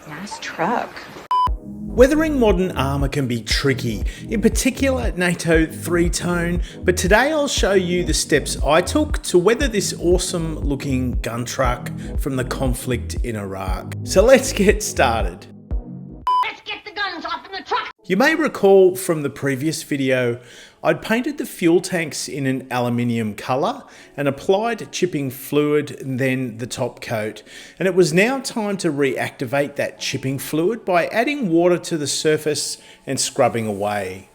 Nice truck. Weathering modern armour can be tricky, in particular NATO 3-tone, but today I'll show you the steps I took to weather this awesome looking gun truck from the conflict in Iraq. So let's get started. Let's get the guns off in the truck. You may recall from the previous video, I'd painted the fuel tanks in an aluminium colour and applied chipping fluid and then the top coat. And it was now time to reactivate that chipping fluid by adding water to the surface and scrubbing away.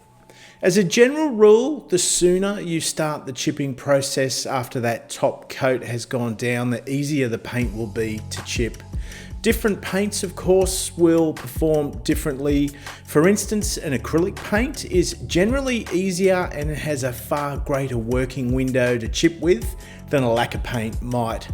As a general rule, the sooner you start the chipping process after that top coat has gone down, the easier the paint will be to chip. Different paints, of course, will perform differently. For instance, an acrylic paint is generally easier and it has a far greater working window to chip with than a lacquer paint might.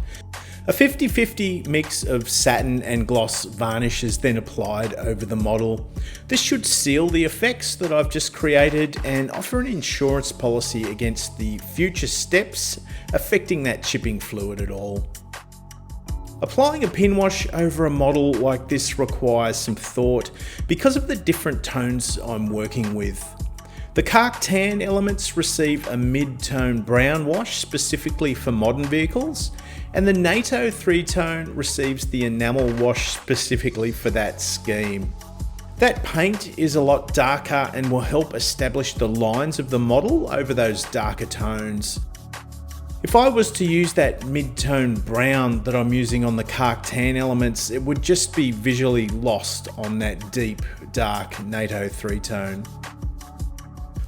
A 50-50 mix of satin and gloss varnish is then applied over the model. This should seal the effects that I've just created and offer an insurance policy against the future steps affecting that chipping fluid at all. Applying a pin wash over a model like this requires some thought because of the different tones I'm working with. The Cark Tan elements receive a mid-tone brown wash specifically for modern vehicles, and the NATO 3-tone receives the enamel wash specifically for that scheme. That paint is a lot darker and will help establish the lines of the model over those darker tones. If I was to use that mid-tone brown that I'm using on the Cark Tan elements, it would just be visually lost on that deep, dark NATO 3-tone.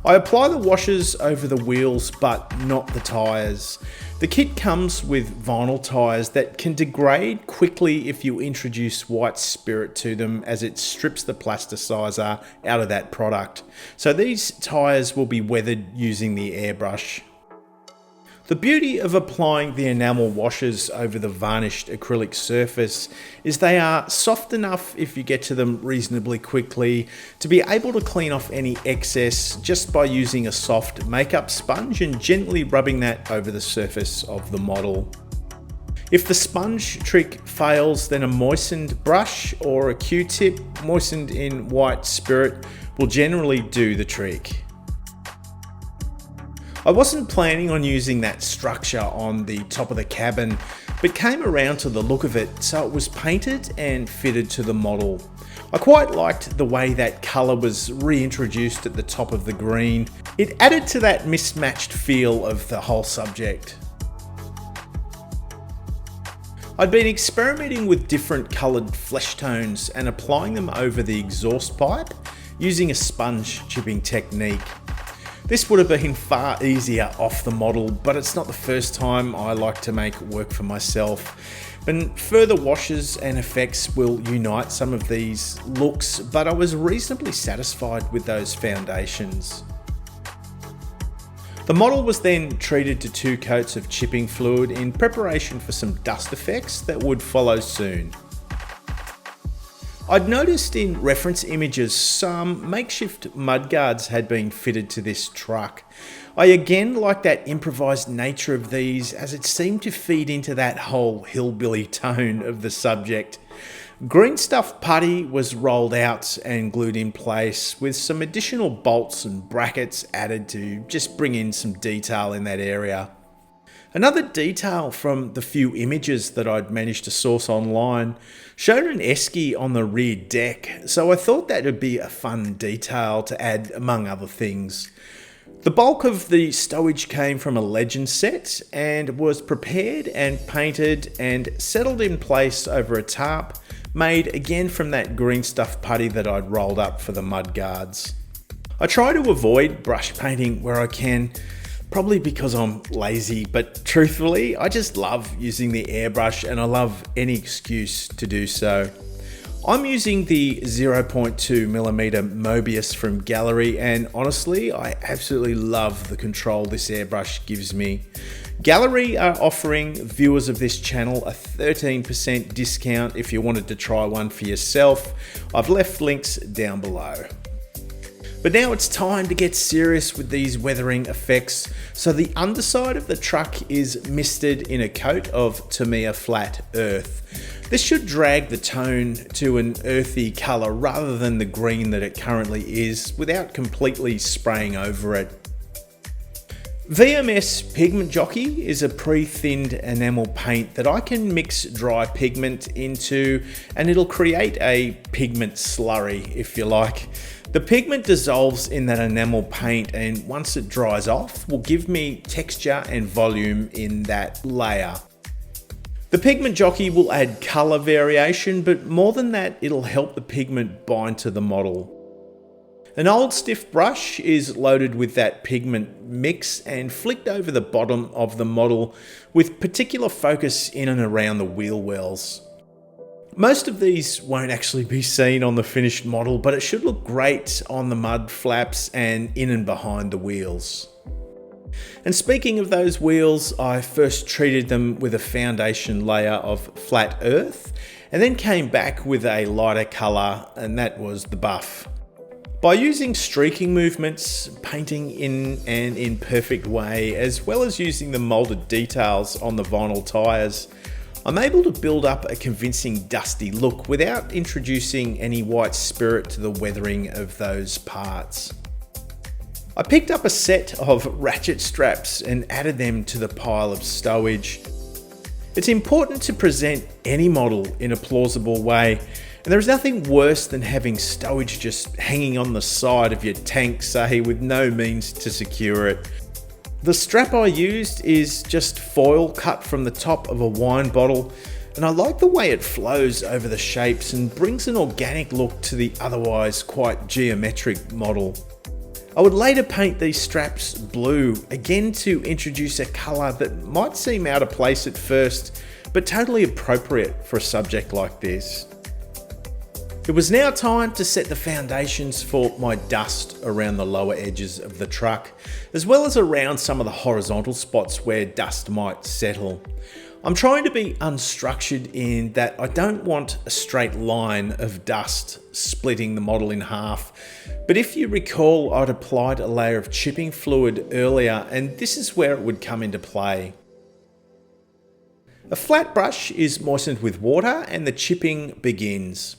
I apply the washes over the wheels, but not the tyres. The kit comes with vinyl tyres that can degrade quickly if you introduce white spirit to them, as it strips the plasticizer out of that product. So these tyres will be weathered using the airbrush. The beauty of applying the enamel washes over the varnished acrylic surface is they are soft enough, if you get to them reasonably quickly, to be able to clean off any excess just by using a soft makeup sponge and gently rubbing that over the surface of the model. If the sponge trick fails, then a moistened brush or a Q-tip moistened in white spirit will generally do the trick. I wasn't planning on using that structure on the top of the cabin, but came around to the look of it, so it was painted and fitted to the model. I quite liked the way that colour was reintroduced at the top of the green. It added to that mismatched feel of the whole subject. I'd been experimenting with different coloured flesh tones and applying them over the exhaust pipe using a sponge chipping technique. This would have been far easier off the model, but it's not the first time I like to make work for myself. And further washes and effects will unite some of these looks, but I was reasonably satisfied with those foundations. The model was then treated to 2 coats of chipping fluid in preparation for some dust effects that would follow soon. I'd noticed in reference images some makeshift mudguards had been fitted to this truck. I again like that improvised nature of these, as it seemed to feed into that whole hillbilly tone of the subject. Green stuff putty was rolled out and glued in place, with some additional bolts and brackets added to just bring in some detail in that area. Another detail from the few images that I'd managed to source online showed an esky on the rear deck, so I thought that would be a fun detail to add among other things. The bulk of the stowage came from a Legend set and was prepared and painted and settled in place over a tarp made again from that green stuff putty that I'd rolled up for the mudguards. I try to avoid brush painting where I can, probably because I'm lazy, but truthfully, I just love using the airbrush and I love any excuse to do so. I'm using the 0.2mm Mobius from Gallery, and honestly, I absolutely love the control this airbrush gives me. Gallery are offering viewers of this channel a 13% discount if you wanted to try one for yourself. I've left links down below. But now it's time to get serious with these weathering effects. So the underside of the truck is misted in a coat of Tamiya Flat Earth. This should drag the tone to an earthy colour rather than the green that it currently is without completely spraying over it. VMS Pigment Jockey is a pre-thinned enamel paint that I can mix dry pigment into, and it'll create a pigment slurry, if you like. The pigment dissolves in that enamel paint, and once it dries off, will give me texture and volume in that layer. The Pigment Jockey will add colour variation, but more than that, it'll help the pigment bind to the model. An old stiff brush is loaded with that pigment mix and flicked over the bottom of the model with particular focus in and around the wheel wells. Most of these won't actually be seen on the finished model, but it should look great on the mud flaps and in and behind the wheels. And speaking of those wheels, I first treated them with a foundation layer of flat earth and then came back with a lighter colour, and that was the buff. By using streaking movements, painting in an imperfect way, as well as using the moulded details on the vinyl tyres, I'm able to build up a convincing dusty look without introducing any white spirit to the weathering of those parts. I picked up a set of ratchet straps and added them to the pile of stowage. It's important to present any model in a plausible way, and there is nothing worse than having stowage just hanging on the side of your tank, say, with no means to secure it. The strap I used is just foil cut from the top of a wine bottle, and I like the way it flows over the shapes and brings an organic look to the otherwise quite geometric model. I would later paint these straps blue, again to introduce a colour that might seem out of place at first, but totally appropriate for a subject like this. It was now time to set the foundations for my dust around the lower edges of the truck, as well as around some of the horizontal spots where dust might settle. I'm trying to be unstructured in that I don't want a straight line of dust splitting the model in half, but if you recall, I'd applied a layer of chipping fluid earlier, and this is where it would come into play. A flat brush is moistened with water and the chipping begins.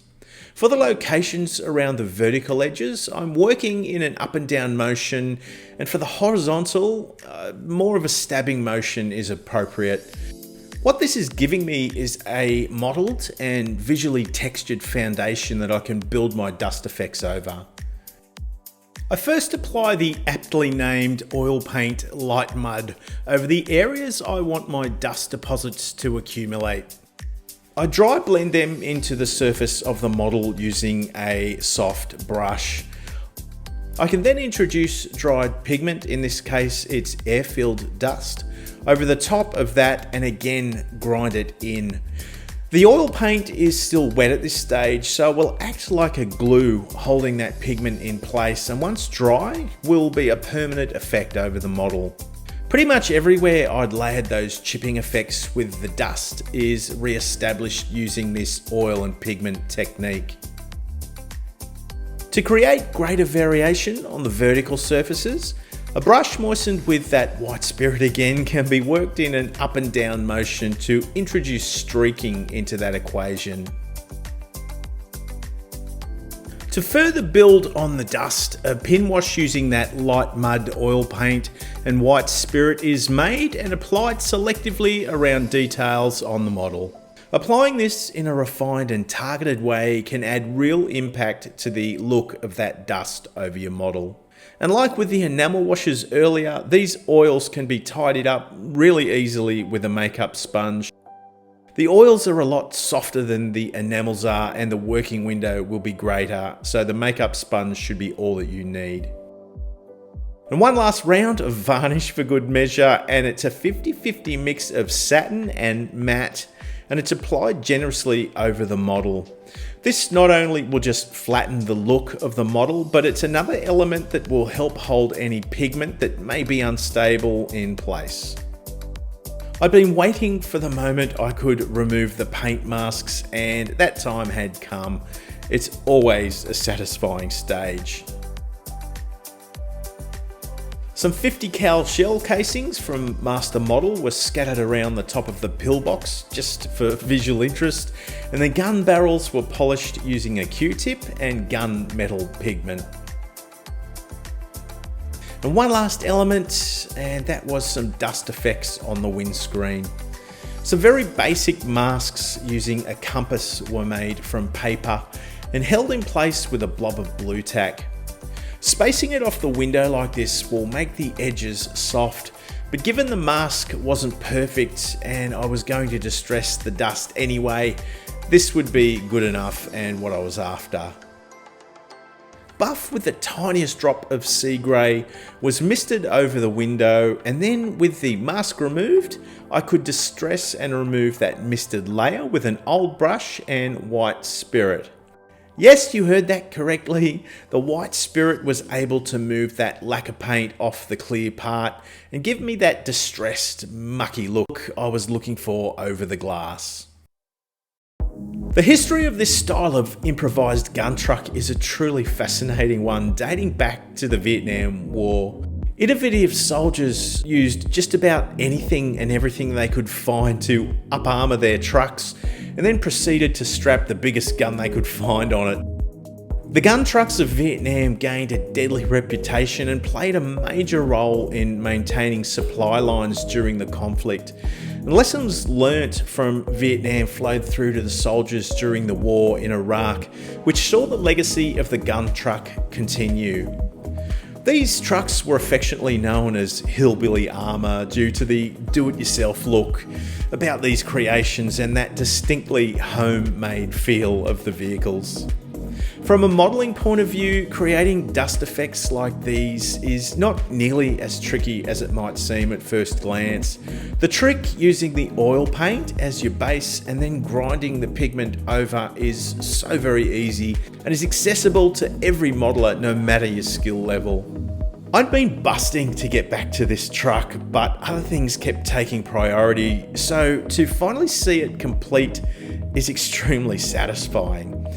For the locations around the vertical edges, I'm working in an up and down motion, and for the horizontal, more of a stabbing motion is appropriate. What this is giving me is a modelled and visually textured foundation that I can build my dust effects over. I first apply the aptly named oil paint light mud over the areas I want my dust deposits to accumulate. I dry blend them into the surface of the model using a soft brush. I can then introduce dried pigment, in this case it's air-filled dust, over the top of that and again grind it in. The oil paint is still wet at this stage, so it will act like a glue holding that pigment in place, and once dry will be a permanent effect over the model. Pretty much everywhere I'd layered those chipping effects with the dust is re-established using this oil and pigment technique. To create greater variation on the vertical surfaces, a brush moistened with that white spirit again can be worked in an up and down motion to introduce streaking into that equation. To further build on the dust, a pin wash using that light mud oil paint and white spirit is made and applied selectively around details on the model. Applying this in a refined and targeted way can add real impact to the look of that dust over your model. And like with the enamel washes earlier, these oils can be tidied up really easily with a makeup sponge. The oils are a lot softer than the enamels are, and the working window will be greater, so the makeup sponge should be all that you need. And one last round of varnish for good measure, and it's a 50-50 mix of satin and matte, and it's applied generously over the model. This not only will just flatten the look of the model, but it's another element that will help hold any pigment that may be unstable in place. I'd been waiting for the moment I could remove the paint masks, and that time had come. It's always a satisfying stage. Some 50 cal shell casings from Master Model were scattered around the top of the pillbox just for visual interest, and the gun barrels were polished using a Q-tip and gun metal pigment. And one last element, and that was some dust effects on the windscreen. Some very basic masks using a compass were made from paper and held in place with a blob of blue tack. Spacing it off the window like this will make the edges soft, but given the mask wasn't perfect and I was going to distress the dust anyway, this would be good enough and what I was after. Buff with the tiniest drop of sea grey was misted over the window, and then with the mask removed, I could distress and remove that misted layer with an old brush and white spirit. Yes, you heard that correctly. The white spirit was able to move that lacquer paint off the clear part and give me that distressed, mucky look I was looking for over the glass. The history of this style of improvised gun truck is a truly fascinating one, dating back to the Vietnam War. Innovative soldiers used just about anything and everything they could find to up armour their trucks, and then proceeded to strap the biggest gun they could find on it. The gun trucks of Vietnam gained a deadly reputation and played a major role in maintaining supply lines during the conflict. And lessons learnt from Vietnam flowed through to the soldiers during the war in Iraq, which saw the legacy of the gun truck continue. These trucks were affectionately known as Hillbilly Armour due to the do-it-yourself look about these creations and that distinctly homemade feel of the vehicles. From a modelling point of view, creating dust effects like these is not nearly as tricky as it might seem at first glance. The trick using the oil paint as your base and then grinding the pigment over is so very easy and is accessible to every modeller no matter your skill level. I'd been busting to get back to this truck, but other things kept taking priority, so to finally see it complete is extremely satisfying.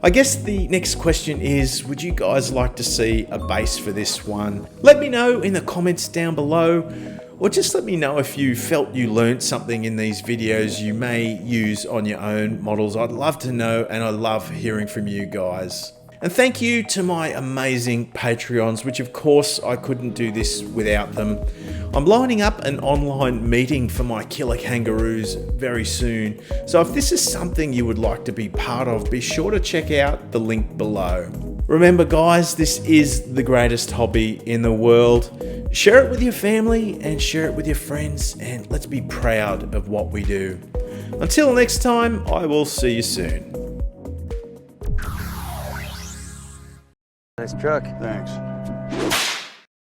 I guess the next question is, would you guys like to see a base for this one? Let me know in the comments down below, or just let me know if you felt you learned something in these videos you may use on your own models. I'd love to know, and I love hearing from you guys. And thank you to my amazing Patreons, which of course I couldn't do this without them. I'm lining up an online meeting for my killer kangaroos very soon, so if this is something you would like to be part of, be sure to check out the link below. Remember guys, this is the greatest hobby in the world. Share it with your family and share it with your friends, and let's be proud of what we do. Until next time, I will see you soon. Nice truck. Thanks.